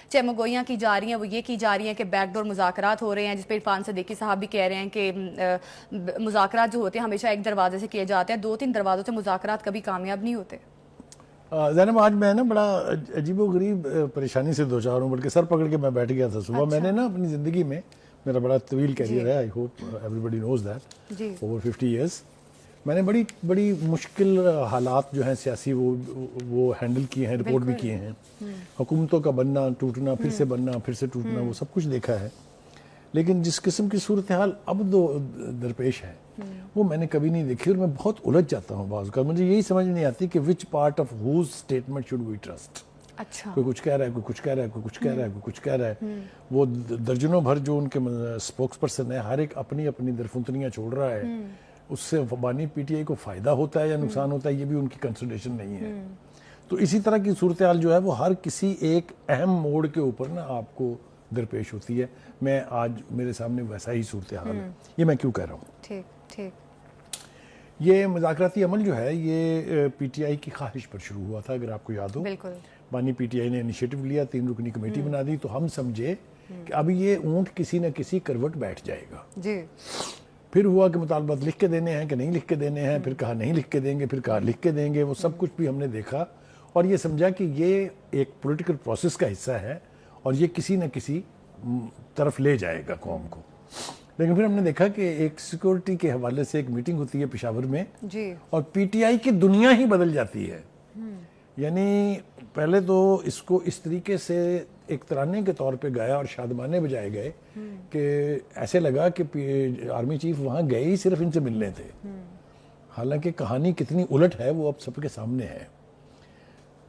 چمگوئیاں کی جا رہی ہیں وہ یہ کی جا رہی ہیں کہ بیک ڈور مذاکرات ہو رہے ہیں، جس پہ عرفان صدیقی صاحب بھی کہہ رہے ہیں کہ مذاکرات جو ہوتے ہیں ہمیشہ ایک دروازے سے کیے جاتے ہیں، 2-3 دروازوں سے مذاکرات کبھی کامیاب نہیں ہوتے. زینب آج میں نا بڑا عجیب و غریب پریشانی سے دو چار ہوں، بلکہ سر پکڑ کے میں بیٹھ گیا تھا صبح. میں نے نا اپنی زندگی میں میرا بڑا طویل کیریئر ہے، I hope everybody knows that, over 50 years. میں نے بڑی مشکل حالات جو ہیں سیاسی وہ ہینڈل کیے ہیں، رپورٹ بھی کیے ہیں. حکومتوں کا بننا ٹوٹنا، پھر سے بننا پھر سے ٹوٹنا، وہ سب کچھ دیکھا ہے. لیکن جس قسم کی صورتحال اب درپیش ہے وہ میں نے کبھی نہیں دیکھی، اور میں بہت الجھ جاتا ہوں بعض اوقات. مجھے یہی سمجھ نہیں آتی کہ which part of whose statement should we trust. کوئی کچھ کہہ رہا ہے، کوئی کچھ کہہ رہا ہے، کوئی کچھ کہہ رہا ہے، کوئی کچھ کہہ رہا ہے. وہ درجنوں بھر جو ان کے اسپوکس پرسن ہیں، ہر ایک اپنی اپنی درفنتنیاں چھوڑ رہا ہے. اس سے بانی پی ٹی آئی کو فائدہ ہوتا ہے یا نقصان ہوتا ہے یہ بھی ان کی کنسیڈریشن نہیں ہے. تو اسی طرح کی صورتحال جو ہے وہ ہر کسی ایک اہم موڑ کے اوپر نا آپ کو درپیش ہوتی ہے. میں آج میرے سامنے ویسا ہی صورتحال ہے. یہ میں کیوں کہہ رہا ہوں؟ ٹھیک. یہ مذاکراتی عمل جو ہے یہ پی ٹی آئی کی خواہش پر شروع ہوا تھا، اگر آپ کو یاد ہو. بالکل. بانی پی ٹی آئی نے انیشیٹو لیا، 3 رکنی کمیٹی بنا دی، تو ہم سمجھے کہ اب یہ اونٹ کسی نہ کسی کروٹ بیٹھ جائے گا. جی. پھر ہوا کہ مطالبات لکھ کے دینے ہیں کہ نہیں لکھ کے دینے ہیں، پھر کہا نہیں لکھ کے دیں گے، پھر کہا لکھ کے دیں گے. وہ سب کچھ بھی ہم نے دیکھا اور یہ سمجھا کہ یہ ایک پولیٹیکل پروسیس کا حصہ ہے اور یہ کسی نہ کسی طرف لے جائے گا قوم کو. لیکن پھر ہم نے دیکھا کہ ایک سیکورٹی کے حوالے سے ایک میٹنگ ہوتی ہے پشاور میں جی، اور پی ٹی آئی کی دنیا ہی بدل جاتی ہے. یعنی پہلے تو اس کو اس طریقے سے ایک ترانے کے طور پہ گایا اور شادمانے بجائے گئے کہ ایسے لگا کہ آرمی چیف وہاں گئے ہی صرف ان سے ملنے تھے. حالانکہ کہانی کتنی الٹ ہے وہ اب سب کے سامنے ہے.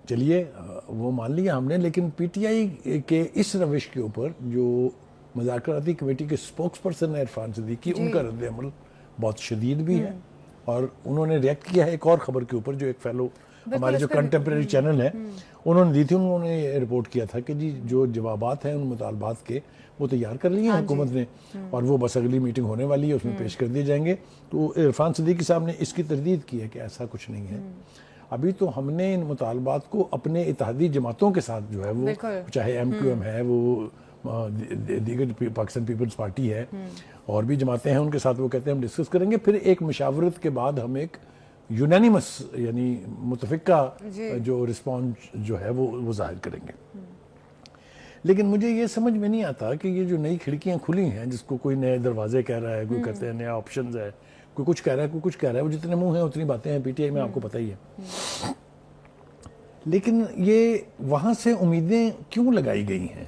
چلیے وہ مان لیا ہم نے، لیکن پی ٹی آئی کے اس روش کے اوپر جو مذاکراتی کمیٹی کے سپوکس پرسن ہے عرفان صدیقی، ان کا رد عمل بہت شدید بھی ہے. اور انہوں نے ریئیکٹ کیا ہے ایک اور خبر کے اوپر جو ایک فیلو ہمارے جو کنٹمپریری چینل ہے انہوں نے دی تھی. انہوں نے یہ رپورٹ کیا تھا کہ جی جو جوابات ہیں ان مطالبات کے وہ تیار کر لیے ہیں حکومت نے اور وہ بس اگلی میٹنگ ہونے والی ہے، اس میں پیش کر دیے جائیں گے. تو عرفان صدیقی صاحب نے اس کی تردید کی ہے کہ ایسا کچھ نہیں ہے. ابھی تو ہم نے ان مطالبات کو اپنے اتحادی جماعتوں کے ساتھ جو ہے وہ چاہے ایم کیو ایم ہے، وہ دیگر پاکستان پیپلز پارٹی ہے اور بھی جماعتیں ہیں، ان کے ساتھ وہ کہتے ہیں ہم ڈسکس کریں گے، پھر ایک مشاورت کے بعد ہم ایک یونینیمس یعنی متفقہ جو رسپانس جو ہے وہ ظاہر کریں گے. لیکن مجھے یہ سمجھ میں نہیں آتا کہ یہ جو نئی کھڑکیاں کھلی ہیں جس کو کوئی نئے دروازے کہہ رہا ہے، کوئی کہتے ہیں نیا آپشنز ہے، کوئی کچھ کہہ رہا ہے، کوئی کچھ کہہ رہا ہے، وہ جتنے منہ ہیں اتنی باتیں ہیں پی ٹی آئی میں، آپ کو پتہ ہی ہے. لیکن یہ وہاں سے امیدیں کیوں لگائی گئی ہیں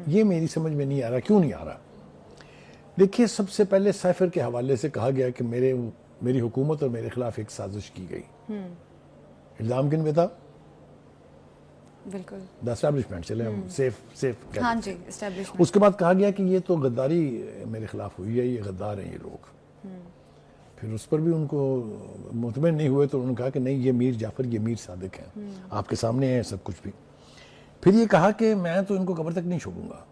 یہ میری سمجھ میں نہیں آ رہا. کیوں نہیں آ رہا؟ دیکھیے سب سے پہلے سیفر کے حوالے سے کہا گیا کہ میری حکومت اور میرے خلاف ایک سازش کی گئی. الزام کن پہ تھا؟ بالکل دا اسٹیبلشمنٹ. چلے ہم سیف ہاں جی اسٹیبلشمنٹ. اس کے بعد کہا گیا کہ یہ تو غداری میرے خلاف ہوئی ہے، یہ غدار ہیں یہ لوگ. پھر اس پر بھی ان کو مطمئن نہیں ہوئے تو انہوں نے کہا کہ نہیں یہ میر جعفر یہ میر صادق ہیں، آپ کے سامنے ہیں سب کچھ بھی. پھر یہ کہا کہ میں تو ان کو قبر تک نہیں چھوڑوں گا،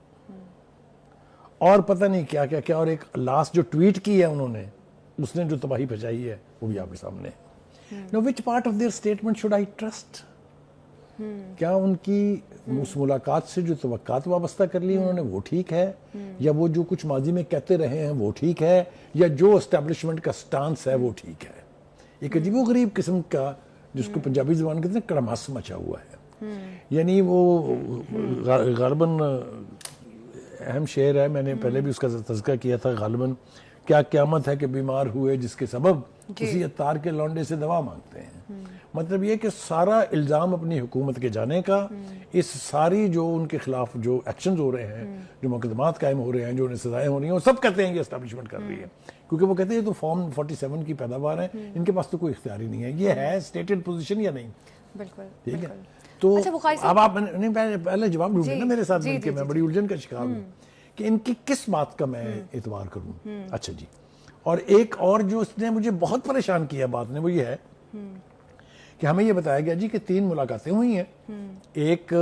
اور پتہ نہیں کیا کیا کیا. اور ایک لاسٹ جو ٹویٹ کی ہے انہوں نے، اس نے جو تباہی پھیلائی ہے وہ بھی آپ کے سامنے ہے. Now which part of their statement should I trust؟ کیا ان کی اس ملاقات سے جو توقعات وابستہ کر لی انہوں نے وہ ٹھیک ہے، یا وہ جو کچھ ماضی میں کہتے رہے ہیں وہ ٹھیک ہے، یا جو اسٹیبلشمنٹ کا سٹانس ہے وہ ٹھیک ہے؟ ایک عجیب و غریب قسم کا جس کو پنجابی زبان کہتے ہیں کڑماس مچا ہوا ہے. یعنی وہ غالباً اہم شعر ہے، میں نے پہلے بھی اس کا تذکرہ کیا تھا. غالباً کیا قیامت ہے کہ بیمار ہوئے جس کے سبب کسی اتار کے لونڈے سے دوا مانگتے ہیں. مطلب یہ کہ سارا الزام اپنی حکومت کے جانے کا، اس ساری جو ان کے خلاف جو ایکشنز ہو رہے ہیں، جو مقدمات قائم ہو رہے ہیں، جو انہیں سزائیں ہو رہی ہیں، وہ سب کہتے ہیں یہ اسٹیبلشمنٹ کر رہی ہے. کیونکہ وہ کہتے ہیں یہ تو فارم 47 کی پیداوار ہے، ان کے پاس تو کوئی اختیار ہی نہیں ہے. یہ ہے اسٹیٹڈ پوزیشن یا نہیں؟ بالکل ٹھیک ہے. تو اب آپ پہلے جواب ڈھونڈیں نا میرے ساتھ مل کے، میں بڑی الجھن کا شکار ہوں کہ ان کی کس بات کا میں اعتبار کروں. اچھا جی. اور ایک اور جو اس نے مجھے بہت پریشان کیا بات نے وہ یہ ہے کہ ہمیں یہ بتایا گیا جی کہ 3 ملاقاتیں ہوئی ہیں. ایک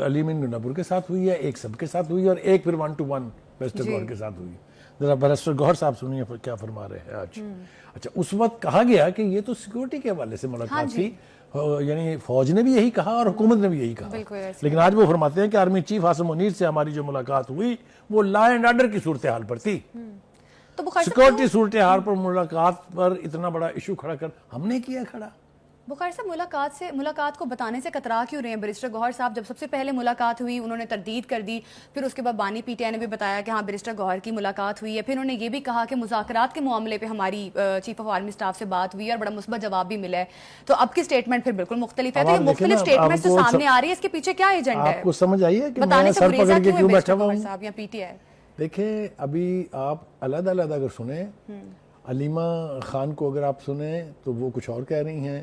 علی امین گنڈاپور کے ساتھ ہوئی ہے، ایک سب کے ساتھ ہوئی ہے، اور ایک پھر 1 to 1 بیرسٹر گوہر کے ساتھ ہوئی. ذرا بیرسٹر گوہر صاحب سنیے کیا فرما رہے ہیں آج. اچھا، اس وقت کہا گیا کہ یہ تو سیکورٹی کے حوالے سے ملاقات تھی، یعنی فوج نے بھی یہی کہا اور حکومت نے بھی یہی کہا. لیکن آج وہ فرماتے ہیں کہ آرمی چیف عاصم منیر سے ہماری جو ملاقات ہوئی وہ لا اینڈ آرڈر کی صورتحال پر تھی. سیکورٹی صورتحال پر ملاقات پر اتنا بڑا ایشو کھڑا کر ہم نے کیا کھڑا. بخاری صاحب ملاقات کو بتانے سے کترا کیوں رہے ہیں بیرسٹر گوہر صاحب؟ جب سب سے پہلے ملاقات ہوئی انہوں نے تردید کر دی, پھر اس کے بعد بانی پی ٹی آئی نے بھی بتایا کہ ہاں بیرسٹر گوہر کی ملاقات ہوئی ہے, پھر انہوں نے یہ بھی کہا کہ مذاکرات کے معاملے پہ ہماری چیف آف آرمی اسٹاف سے بات ہوئی اور بڑا مثبت جواب بھی ملا ہے. تو اب کی اسٹیٹمنٹ پھر بالکل مختلف ہے. تو یہ مختلف اسٹیٹمنٹ تو سامنے آ رہی ہے, اس کے پیچھے کیا ایجنڈا ہے؟ آپ کو سمجھ آئی ہے کہ بتانے میں سے سر گریزہ پکڑ کے کیوں ہے کیوں بیرسٹر بیٹھا ہوا گوہر ہوں؟ صاحب یا پی ٹی آئی؟ دیکھیں ابھی آپ علیحدہ علیحدہ اگر سنیں, علیمہ خان کو اگر آپ سنیں تو وہ کچھ اور کہہ رہی ہیں,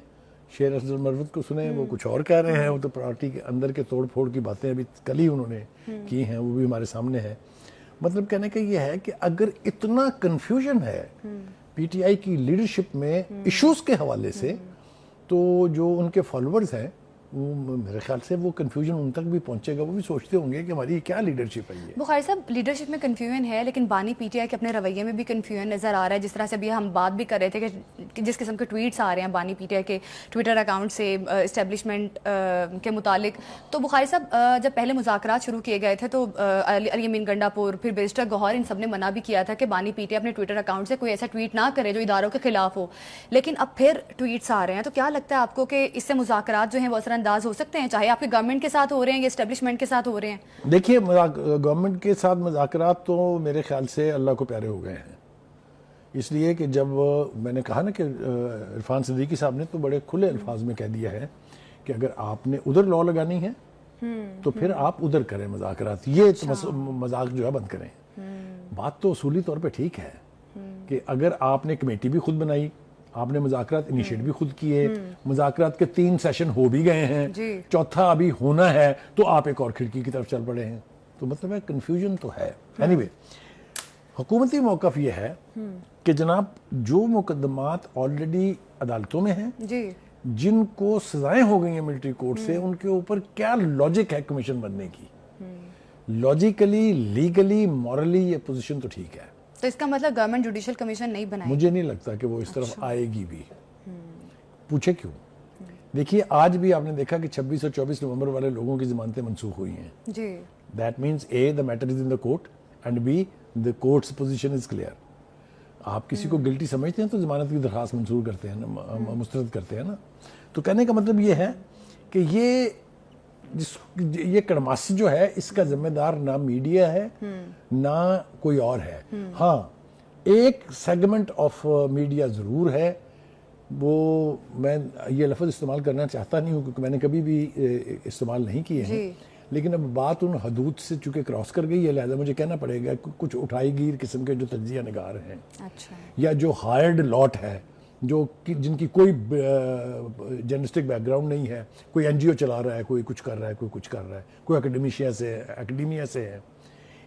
شیر افضل مروت کو سنیں وہ کچھ اور کہہ رہے ہیں. وہ تو پارٹی کے اندر کے توڑ پھوڑ کی باتیں ابھی کل ہی انہوں نے کی ہیں, وہ بھی ہمارے سامنے ہے. مطلب کہنے کا یہ ہے کہ اگر اتنا کنفیوژن ہے پی ٹی آئی کی لیڈرشپ میں ایشوز کے حوالے سے, تو جو ان کے فالوورز ہیں وہ میرے خیال سے وہ کنفیوژن ان تک بھی پہنچے گا, وہ بھی سوچتے ہوں گے کہ ہماری کیا لیڈرشپ ہے. یہ بخاری صاحب لیڈرشپ میں کنفیوژن ہے, لیکن بانی پی ٹی آئی کے اپنے رویے میں بھی کنفیوژن نظر آ رہا ہے. جس طرح سے ابھی ہم بات بھی کر رہے تھے کہ جس قسم کے ٹویٹس آ رہے ہیں بانی پی ٹی آئی کے ٹویٹر اکاؤنٹ سے اسٹیبلشمنٹ کے متعلق. تو بخاری صاحب جب پہلے مذاکرات شروع کیے گئے تھے تو علی امین گنڈا پور, پھر بیرسٹر گوہر, ان سب نے منع بھی کیا تھا کہ بانی پی ٹی آئی اپنے ٹویٹر اکاؤنٹ سے کوئی ایسا ٹویٹ نہ کرے جو اداروں کے خلاف ہو. لیکن اب پھر ٹویٹس آ رہے ہیں, تو کیا لگتا ہے آپ کو کہ اس سے مذاکرات جو ہیں وہ اثر انداز ہو سکتے ہیں, چاہے آپ کی گورنمنٹ کے ساتھ ہو رہے ہیں یا اسٹیبلشمنٹ کے ساتھ ہو رہے ہیں؟ دیکھیے گورنمنٹ کے ساتھ مذاکرات تو میرے خیال سے اللہ کو پیارے ہو گئے ہیں, اس لیے کہ جب میں نے کہا نا کہ عرفان صدیقی صاحب نے تو بڑے کھلے الفاظ میں کہہ دیا ہے کہ اگر آپ نے ادھر لا لگانی ہے تو پھر آپ ادھر کریں مذاکرات, یہ مذاق جو ہے بند کریں. بات تو اصولی طور پہ ٹھیک ہے کہ اگر آپ نے کمیٹی بھی خود بنائی, آپ نے مذاکرات انیشیٹ بھی خود کیے, مذاکرات کے 3 سیشن ہو بھی گئے ہیں, چوتھا ابھی ہونا ہے, تو آپ ایک اور کھڑکی کی طرف چل پڑے ہیں. تو مطلب ہے کنفیوژن تو ہے. اینی وے حکومتی موقف یہ ہے کہ جناب جو مقدمات آلریڈی عدالتوں میں ہیں, جن کو سزائیں ہو گئی ہیں ملٹری کورٹ سے, ان کے اوپر کیا لاجک ہے کمیشن بننے کی؟ لاجیکلی, لیگلی, مورلی یہ پوزیشن تو ٹھیک ہے. تو اس کا مطلب گورنمنٹ جوڈیشل کمیشن نہیں بنائے؟ مجھے نہیں لگتا کہ وہ اس طرف آئے گی بھی. پوچھے کیوں؟ دیکھیے آج بھی آپ نے دیکھا کہ 26 اور 24 نومبر والے لوگوں کی ضمانتیں منسوخ ہوئی ہیں. جی, that means A, the matter is in the court, and B, the court's position is clear. آپ کسی کو گلٹی سمجھتے ہیں تو ضمانت کی درخواست منظور کرتے ہیں نا, مسترد کرتے ہیں نا. تو کہنے کا مطلب یہ ہے کہ یہ کڑماسی جو ہے اس کا ذمہ دار نہ میڈیا ہے نہ کوئی اور ہے. ہاں ایک سیگمنٹ آف میڈیا ضرور ہے, وہ میں یہ لفظ استعمال کرنا چاہتا نہیں ہوں کیونکہ میں نے کبھی بھی استعمال نہیں کیے ہیں, لیکن اب بات ان حدود سے چونکہ کراس کر گئی ہے, لہذا مجھے کہنا پڑے گا کچھ اٹھائی گیر قسم کے جو تجزیہ نگار ہیں یا جو ہائرڈ لاٹ ہے, جو جن کی کوئی جرنلسٹک بیک گراؤنڈ نہیں ہے, کوئی این جی او چلا رہا ہے, کوئی کچھ کر رہا ہے, کوئی کچھ کر رہا ہے, کوئی اکیڈیمیا سے ہے,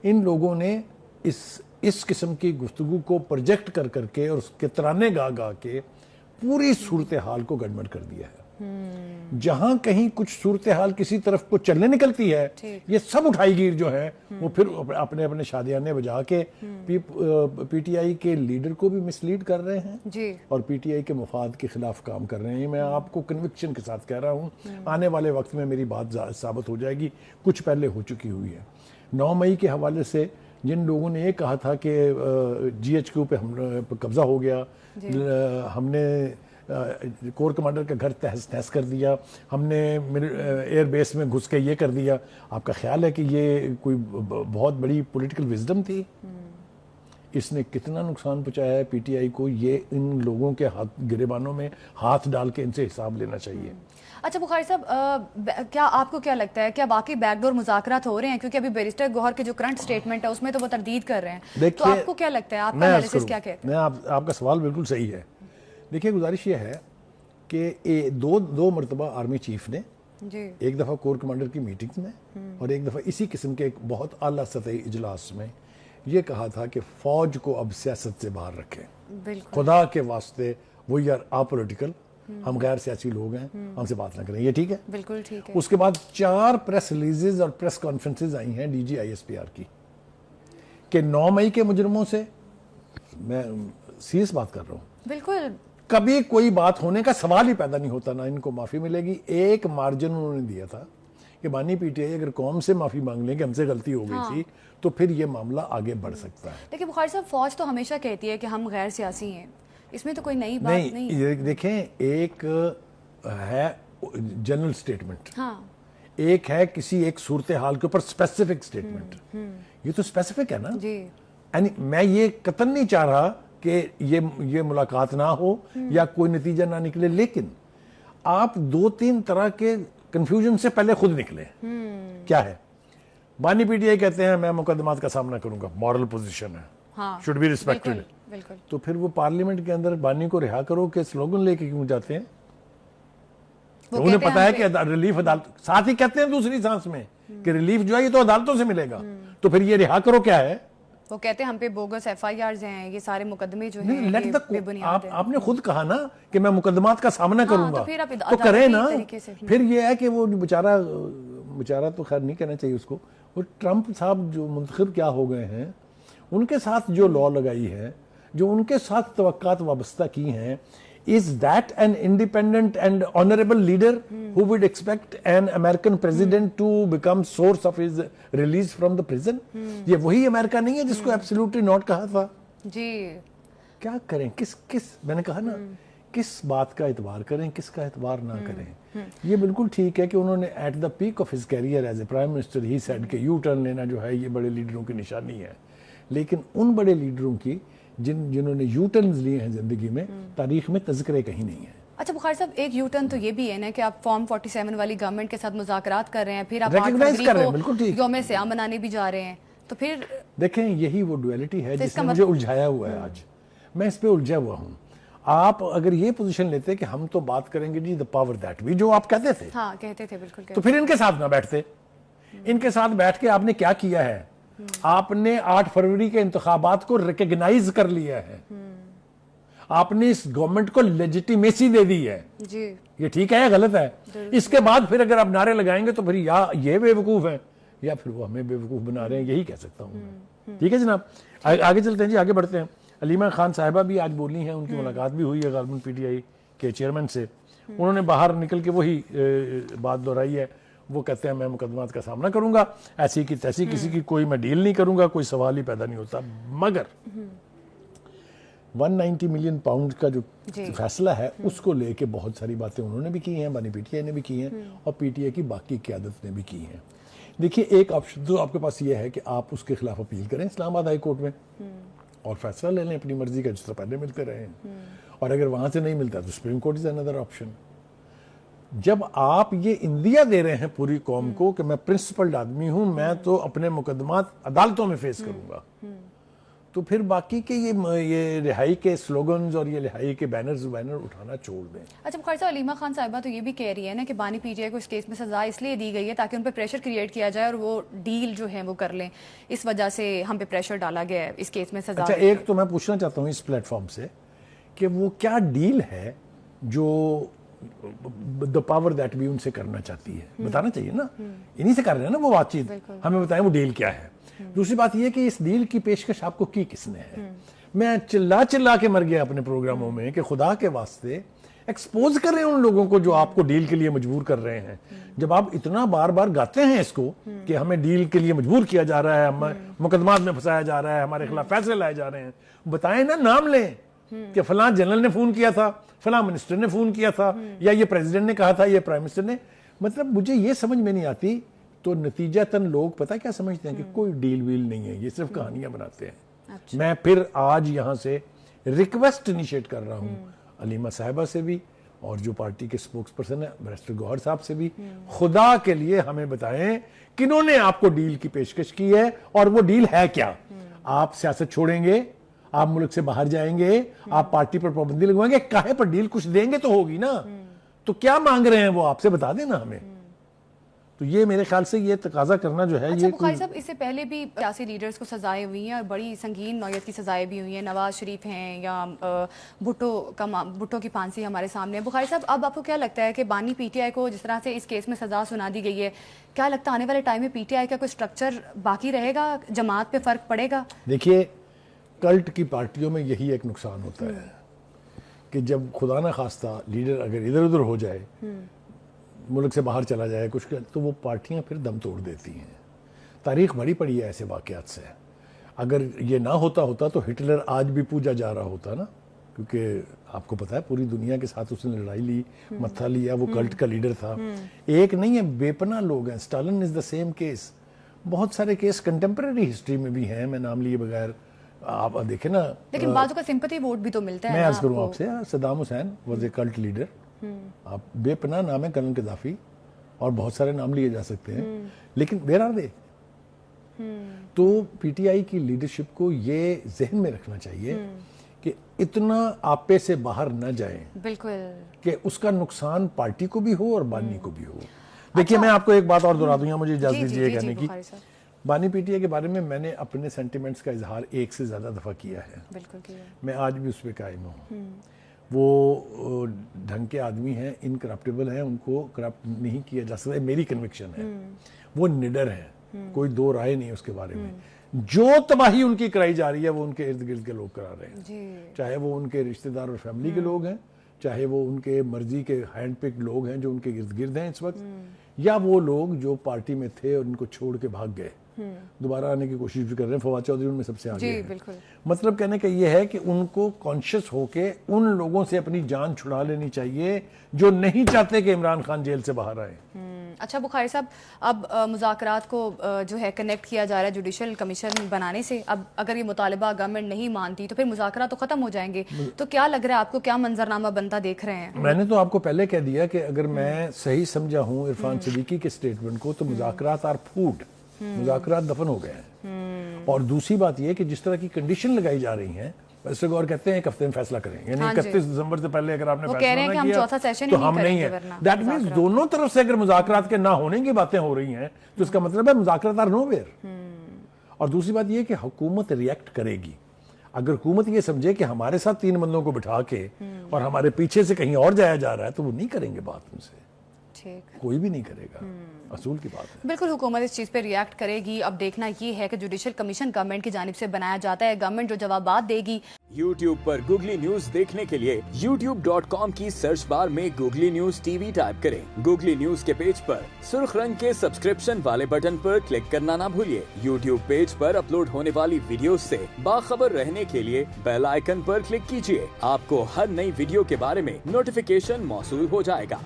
ان لوگوں نے اس قسم کی گفتگو کو پروجیکٹ کر کے اور اس کے ترانے گا کے پوری صورتحال کو گڑبڑ کر دیا ہے. جہاں کہیں کچھ صورتحال کسی طرف کو چلنے نکلتی ہے, یہ سب اٹھائی گیر جو ہے وہ پھر اپنے اپنے شادیانے بجا کے پی ٹی آئی کے لیڈر کو بھی مس لیڈ کر رہے ہیں اور پی ٹی آئی کے مفاد کے خلاف کام کر رہے ہیں. میں آپ کو کنوکشن کے ساتھ کہہ رہا ہوں, آنے والے وقت میں میری بات ثابت ہو جائے گی, کچھ پہلے ہو چکی ہوئی ہے. 9 مئی کے حوالے سے جن لوگوں نے یہ کہا تھا کہ جی ایچ کیو پہ قبضہ ہو گیا, ہم نے کور کمانڈر کا گھر تہس نہس کر دیا, ہم نے ایئر بیس میں گھس کے یہ کر دیا, آپ کا خیال ہے کہ یہ کوئی بہت بڑی پولیٹیکل وزڈم تھی؟ اس نے کتنا نقصان پہنچایا ہے پی ٹی آئی کو, یہ ان لوگوں کے گریبانوں میں ہاتھ ڈال کے ان سے حساب لینا چاہیے. اچھا بخاری صاحب, کیا آپ کو کیا لگتا ہے کیا واقعی بیک ڈور مذاکرات ہو رہے ہیں؟ کیونکہ ابھی بیرسٹر گوہر کے جو کرنٹ سٹیٹمنٹ ہے اس میں تو وہ تردید کر رہے ہیں, تو آپ کو کیا لگتا ہے, آپ کا انالیسس کیا کہتے ہیں؟ آپ کا سوال بالکل صحیح ہے. دیکھیے گزارش یہ ہے کہ دو مرتبہ آرمی چیف نے ایک دفعہ کور کمانڈر کی میٹنگز میں اور ایک دفعہ اسی قسم کے ایک بہت اعلیٰ سطحی اجلاس میں یہ کہا تھا کہ فوج کو اب سیاست سے باہر رکھیں, خدا کے واسطے وی آر اپولیٹیکل, ہم غیر سیاسی لوگ ہیں, ہم سے بات نہ کریں. یہ ٹھیک ہے؟ بالکل ٹھیک ہے. اس کے بعد 4 پریس ریلیزز اور پریس کانفرنسز آئی ہیں D G I S P R کی کہ 9 مئی کے مجرموں سے, میں سیریس بات کر رہا ہوں, بالکل کبھی کوئی بات ہونے کا سوال ہی پیدا نہیں ہوتا، نہ ان کو معافی ملے گی. ایک مارجن انہوں نے دیا تھا کہ بانی پی ٹی آئی اگر قوم سے معافی مانگ لیں کہ ہم سے غلطی ہو گئی تھی تو پھر یہ معاملہ آگے بڑھ سکتا ہے. لیکن بخاری صاحب فوج تو ہمیشہ کہتی ہے کہ ہم غیر سیاسی ہیں، اس میں تو کوئی نئی بات نہیں. دیکھیں، ایک ہے جنرل سٹیٹمنٹ، ہاں ایک ہے کسی ایک صورتحال کے اوپر اسپیسیفک سٹیٹمنٹ. یہ تو اسپیسیفک ہے نا. جی یعنی میں یہ قطعاً نہیں چاہ رہا کہ یہ ملاقات نہ ہو یا کوئی نتیجہ نہ نکلے، لیکن آپ 2-3 طرح کے کنفیوژن سے پہلے خود نکلے. کیا ہے؟ بانی پی ٹی آئی کہتے ہیں میں مقدمات کا سامنا کروں گا، مورل پوزیشن ہے، شوڈ بی ریسپیکٹڈ. بالکل. تو پھر وہ پارلیمنٹ کے اندر بانی کو رہا کرو کے سلوگن لے کے کیوں جاتے ہیں؟ انہیں پتا ہے کہ ریلیف عدالت، ساتھ ہی کہتے ہیں دوسری سانس میں کہ ریلیف جو ہے یہ تو عدالتوں سے ملے گا. تو پھر یہ رہا کرو کیا ہے؟ وہ کہتے ہیں ہم پہ بوگس ایف آئی آرز ہیں، یہ سارے مقدمے جو ہیں آپ نے خود کہا نا کہ میں مقدمات کا سامنا کروں گا، تو کریں نا. پھر یہ ہے کہ وہ بیچارہ تو خیر نہیں کہنا چاہیے اس کو، وہ ٹرمپ صاحب جو منتخب کیا ہو گئے ہیں، ان کے ساتھ جو لا لگائی ہے، جو ان کے ساتھ توقعات وابستہ کی ہیں، is that an independent and honorable leader who would expect an American president to become source of his release from the prison? یہ وہی امریکہ نہیں ہے جس کو absolutely not کہا تھا. جی کیا کریں؟ کس میں نے کہا نا کس بات کا اعتبار کریں، کس کا اعتبار نہ کریں. یہ بالکل ٹھیک ہے کہ انہوں نے at the peak of his career as a prime minister he said کہ یو ٹرن لینا جو ہے یہ بڑے لیڈروں کی نشانی ہے. لیکن ان بڑے لیڈروں کی جنہوں نے یو ٹرنز لیے ہیں زندگی میں، تاریخ میں تذکرے کہیں نہیں ہے. اچھا بخاری صاحب، ایک یو ٹرن تو یہ بھی ہے نا کہ آپ فارم 47 والی گورنمنٹ کے ساتھ مذاکرات کر رہے ہیں، پھر آپ 8 فروری کو یوم سیام منانے بھی جا رہے ہیں. تو پھر دیکھیں یہی وہ ڈویلٹی ہے جس نے مجھے الجھایا ہوا ہے. آج میں اس پہ الجھا ہوا ہوں. آپ اگر یہ پوزیشن لیتے کہ ہم تو بات کریں گے جی the power that we، جو آپ کہتے تھے، ہاں کہتے تھے بالکل، تو پھر ان کے ساتھ نہ بیٹھتے. ان کے ساتھ بیٹھ کے آپ نے کیا کیا ہے؟ آپ نے 8 فروری کے انتخابات کو ریکگنائز کر لیا ہے. آپ نے اس گورنمنٹ کو لیجیٹیمیسی دے دی ہے. جی یہ ٹھیک ہے یا غلط ہے؟ اس کے بعد پھر اگر آپ نعرے لگائیں گے تو پھر یا یہ بے وقوف ہیں یا پھر وہ ہمیں بے وقوف بنا رہے ہیں، یہی کہہ سکتا ہوں میں. ٹھیک ہے جناب، آگے چلتے ہیں جی، آگے بڑھتے ہیں. علیمہ خان صاحبہ بھی آج بولی ہیں، ان کی ملاقات بھی ہوئی ہے غالباً پی ٹی آئی کے چیئرمین سے. انہوں نے باہر نکل کے وہی بات دہرائی ہے. وہ کہتے ہیں میں مقدمات کا سامنا کروں گا، ایسی کی تیسی، کسی کی کوئی میں ڈیل نہیں کروں گا، کوئی سوال ہی پیدا نہیں ہوتا. مگر 190 ملین پاؤنڈ کا جو فیصلہ ہے اس کو لے کے بہت ساری باتیں انہوں نے بھی کی ہیں، بانی پی ٹی آئی نے بھی کی ہیں، اور پی ٹی آئی کی باقی قیادت نے بھی کی ہیں. دیکھیے ایک آپشن تو آپ کے پاس یہ ہے کہ آپ اس کے خلاف اپیل کریں اسلام آباد ہائی کورٹ میں اور فیصلہ لے لیں اپنی مرضی کا، جس طرح پہلے ملتے رہے ہیں. اور اگر وہاں سے نہیں ملتا تو supreme court is another option. جب آپ یہ اندیا دے رہے ہیں پوری قوم کو کہ میں پرنسپلڈ آدمی ہوں، میں تو اپنے مقدمات عدالتوں میں فیس کروں گا، تو پھر باقی کے یہ رہائی کے سلوگنز اور یہ رہائی کے بینر اٹھانا چھوڑ دیں. اچھا بخاری صاحب، علیمہ خان صاحبہ تو یہ بھی کہہ رہی ہے نا کہ بانی پی ٹی آئی کو اس کیس میں سزا اس لیے دی گئی ہے تاکہ ان پہ پریشر کریٹ کیا جائے اور وہ ڈیل جو ہے وہ کر لیں، اس وجہ سے ہم پہ پریشر ڈالا گیا ہے اس کیس میں سزا. اچھا ایک تو میں پوچھنا چاہتا ہوں اس پلیٹ فارم سے کہ وہ کیا ڈیل ہے جو the power that we ان سے کرنا چاہتی ہے؟ بتانا چاہیے نا، انہی سے کر رہے ہیں نا وہ بات چیت، ہمیں بتائیں وہ ڈیل کیا ہے. دوسری بات یہ کہ اس ڈیل کی پیشکش آپ کو کی کس نے ہے؟ میں چلا کے مر گیا اپنے پروگراموں میں کہ خدا کے واسطے ایکسپوز کر رہے ہیں ان لوگوں کو جو آپ کو ڈیل کے لیے مجبور کر رہے ہیں. جب آپ اتنا بار بار گاتے ہیں اس کو کہ ہمیں ڈیل کے لیے مجبور کیا جا رہا ہے، ہمیں مقدمات میں پھنسایا جا رہا ہے، ہمارے خلاف فیصلے لائے جا رہے ہیں، بتائیں نا، نام لیں کہ فلاں جنرل نے فون کیا تھا، فلاں منسٹر نے فون کیا تھا، یا یہ پریزیڈنٹ نے کہا تھا، یہ پرائم منسٹر نے. مطلب مجھے یہ سمجھ میں نہیں آتی. تو نتیجتاً لوگ پتہ کیا سمجھتے ہیں کہ کوئی ڈیل ویل نہیں ہے، یہ صرف کہانیاں بناتے ہیں. میں پھر آج یہاں سے ریکویسٹ انیشیٹ کر رہا ہوں علیمہ صاحبہ سے بھی اور جو پارٹی کے سپوکس پرسن ہے بیرسٹر گوہر صاحب سے بھی، خدا کے لیے ہمیں بتائیں کنہوں نے آپ کو ڈیل کی پیشکش کی ہے اور وہ ڈیل ہے کیا. آپ سیاست چھوڑیں گے، آپ ملک سے باہر جائیں گے، آپ پارٹی پر پابندی لگوائیں گے، کاہے پر ڈیل کچھ دیں گے تو ہوگی نا. تو کیا مانگ رہے ہیں وہ آپ سے بتا دیں نا ہمیں. تو یہ میرے خیال سے یہ تقاضا کرنا جو ہے یہ بخاری صاحب، اس سے پہلے بھی سیاسی لیڈرز کو سزائیں ہوئی ہیں اور بڑی سنگین نوعیت کی سزائیں بھی ہوئی ہیں. نواز شریف ہیں یا بھٹو کی پھانسی ہمارے سامنے ہے. بخاری صاحب، اب آپ کو کیا لگتا ہے کہ بانی پی ٹی آئی کو جس طرح سے اس کیس میں سزا سنا دی گئی ہے، کیا لگتا ہے آنے والے ٹائم میں پی ٹی آئی کا کوئی سٹرکچر باقی رہے گا، جماعت پہ فرق پڑے گا؟ دیکھیے کلٹ کی پارٹیوں میں یہی ایک نقصان ہوتا ہے کہ جب خدا نہ خواستہ لیڈر اگر ادھر ادھر ہو جائے, ملک سے باہر چلا جائے کچھ, تو وہ پارٹیاں پھر دم توڑ دیتی ہیں. تاریخ بڑی پڑی ہے ایسے واقعات سے. اگر یہ نہ ہوتا تو ہٹلر آج بھی پوجا جا رہا ہوتا نا, کیونکہ آپ کو پتا ہے پوری دنیا کے ساتھ اس نے لڑائی لی, متھا لیا, وہ کلٹ کا لیڈر تھا. ایک نہیں ہے, بے پناہ لوگ ہیں. Stalin is the same case. بہت سارے کیس کنٹمپریری ہسٹری میں بھی ہیں, میں نام لیے بغیر. آپ دیکھیں نا, لیکن بعضوں کا سمپتھی ووٹ بھی تو ملتا ہے. میں عرض کروں آپ سے, Saddam Hussein was a cult leader. آپ بے پناہ نام ہے, کرنل قذافی, اور بہت سارے نام لیے جا سکتے ہیں, لیکن ویئر آر دے؟ تو پی ٹی آئی کی لیڈرشپ کو یہ ذہن میں رکھنا چاہیے کہ اتنا آپے سے باہر نہ جائیں, بالکل, کہ اس کا نقصان پارٹی کو بھی ہو اور بانی کو بھی ہو. دیکھیے میں آپ کو ایک بات اور دہرا دوں گا, مجھے اجازت دیجیے کہنے کی. بانی پی ٹی آئی کے بارے میں نے اپنے سینٹیمنٹس کا اظہار ایک سے زیادہ دفعہ کیا ہے. بالکل کیا. میں آج بھی اس پہ قائم ہوں. وہ ڈھنگ کے آدمی ہیں, انکرپٹیبل ہیں, ان کو کرپٹ نہیں کیا جا سکتا, میری کنوکشن ہے. وہ نڈر ہیں, کوئی دو رائے نہیں اس کے بارے میں. جو تباہی ان کی کرائی جا رہی ہے وہ ان کے ارد گرد کے لوگ کرا رہے ہیں, چاہے وہ ان کے رشتہ دار اور فیملی کے لوگ ہیں, چاہے وہ ان کے مرضی کے ہینڈ پک لوگ ہیں جو ان کے ارد گرد ہیں اس وقت, یا وہ لوگ جو پارٹی میں تھے اور ان کو چھوڑ کے بھاگ گئے, دوبارہ آنے کی کوشش بھی کر رہے ہیں. فواد چودھری ان میں سب سے آگے ہیں. مطلب کہنے کا یہ ہے کہ ان کو کانشیس ہو کے ان لوگوں سے اپنی جان چھڑا لینی چاہیے جو نہیں چاہتے کہ عمران خان جیل سے باہر آئے. اچھا بخاری صاحب, اب مذاکرات کو جو ہے کنیکٹ کیا جا رہا ہے جوڈیشل کمیشن بنانے سے. اب اگر یہ مطالبہ گورنمنٹ نہیں مانتی تو پھر مذاکرات تو ختم ہو جائیں گے. تو کیا لگ رہا ہے آپ کو, کیا منظرنامہ بنتا دیکھ رہے ہیں؟ میں نے تو آپ کو پہلے کہہ دیا کہ اگر میں صحیح سمجھا ہوں عرفان صدیقی کے سٹیٹمنٹ کو, تو مذاکرات آر فوڈ, مذاکرات دفن ہو گئے ہیں. اور دوسری بات یہ کہ جس طرح کی کنڈیشن لگائی جا رہی ہیں, ویسے گور کہتے ہیں ایک ہفتے میں فیصلہ کریں, یعنی 31 دسمبر سے پہلے اگر آپ نے فیصلہ نہ کیا تو ہم نہیں ہیں. دیٹ مینس دونوں طرف سے اگر مذاکرات کے نہ ہونے کی باتیں ہو رہی ہیں تو اس کا مطلب ہے مذاکرات آر نو ویئر. اور دوسری بات یہ کہ حکومت ریئیکٹ کرے گی. اگر حکومت یہ سمجھے کہ ہمارے ساتھ 3 بندوں کو بٹھا کے اور ہمارے پیچھے سے کہیں اور جایا جا رہا ہے, تو وہ نہیں کریں گے بات ان سے, کوئی بھی نہیں کرے گا. اصول کی بات ہے. بالکل, حکومت اس چیز پہ ریئیکٹ کرے گی. اب دیکھنا یہ ہے کہ جوڈیشل کمیشن گورنمنٹ کی جانب سے بنایا جاتا ہے, گورنمنٹ جو جوابات دے گی. یوٹیوب پر گوگلی نیوز دیکھنے کے لیے youtube.com کی سرچ بار میں googly news T V type کریں. گوگلی نیوز کے پیج پر سرخ رنگ کے سبسکرپشن والے بٹن پر کلک کرنا نہ بھولیے. یوٹیوب پیج پر اپلوڈ ہونے والی ویڈیوز سے باخبر رہنے کے لیے بیل آئیکن پر کلک کیجیے. آپ کو ہر نئی ویڈیو کے بارے میں نوٹیفیکیشن موصول ہو جائے گا.